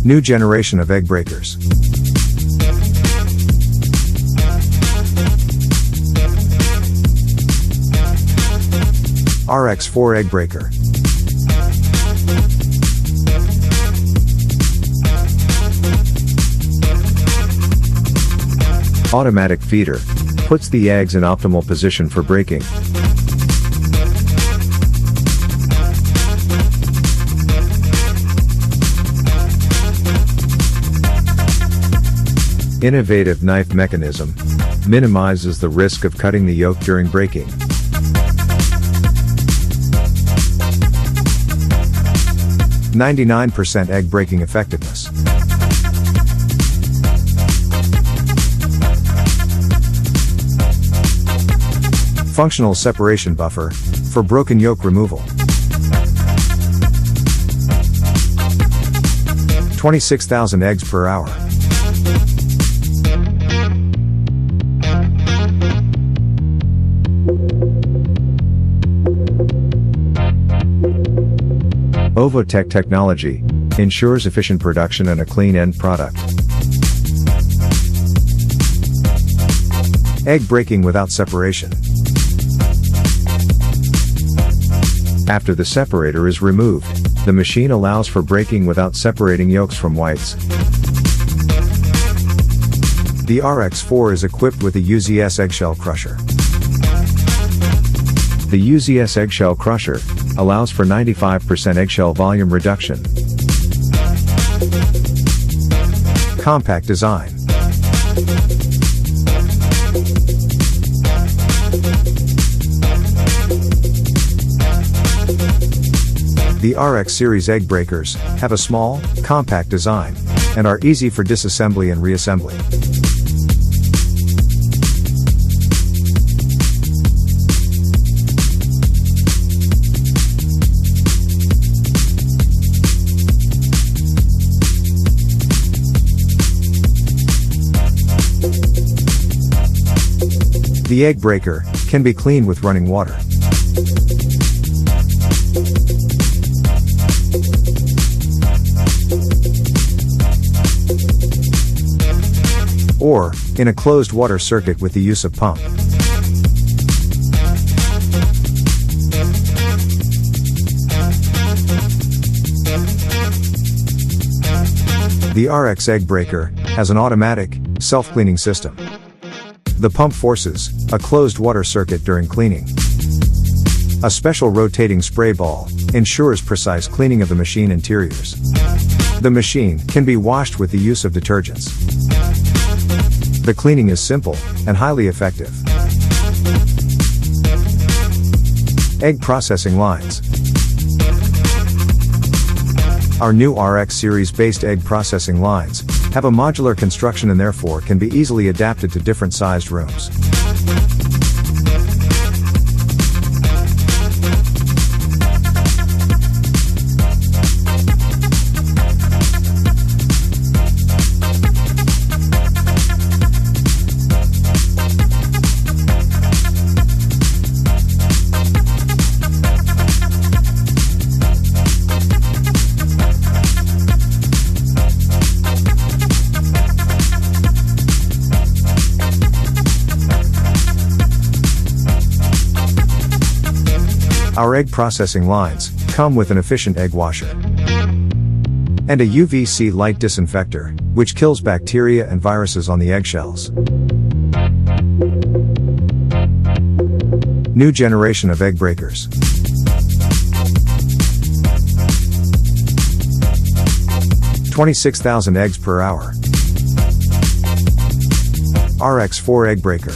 New generation of egg breakers. RX4 egg breaker. Automatic feeder. Puts the eggs in optimal position for breaking. Innovative knife mechanism. Minimizes the risk of cutting the yolk during breaking. %99 egg breaking effectiveness. Functional separation buffer, for broken yolk removal. 26,000 eggs per hour. OVO-TECH technology ensures efficient production and a clean end product. Egg breaking without separation. After the separator is removed, the machine allows for breaking without separating yolks from whites. The RX4 is equipped with a UZS eggshell crusher. The UZS eggshell crusher allows for 95% eggshell volume reduction. Compact design. The RX series egg breakers have a small, compact design and are easy for disassembly and reassembly. The egg breaker can be cleaned with running water. Or, in a closed water circuit with the use of pump. The RX egg breaker has an automatic, self-cleaning system. The pump forces a closed water circuit during cleaning. A special rotating spray ball ensures precise cleaning of the machine interiors. The machine can be washed with the use of detergents. The cleaning is simple and highly effective. Egg processing lines. Our new RX series based egg processing lines have a modular construction and therefore can be easily adapted to different sized rooms. Our egg processing lines come with an efficient egg washer and a UVC light disinfector, which kills bacteria and viruses on the eggshells. New generation of egg breakers. $26,000 eggs per hour. RX4 egg breaker.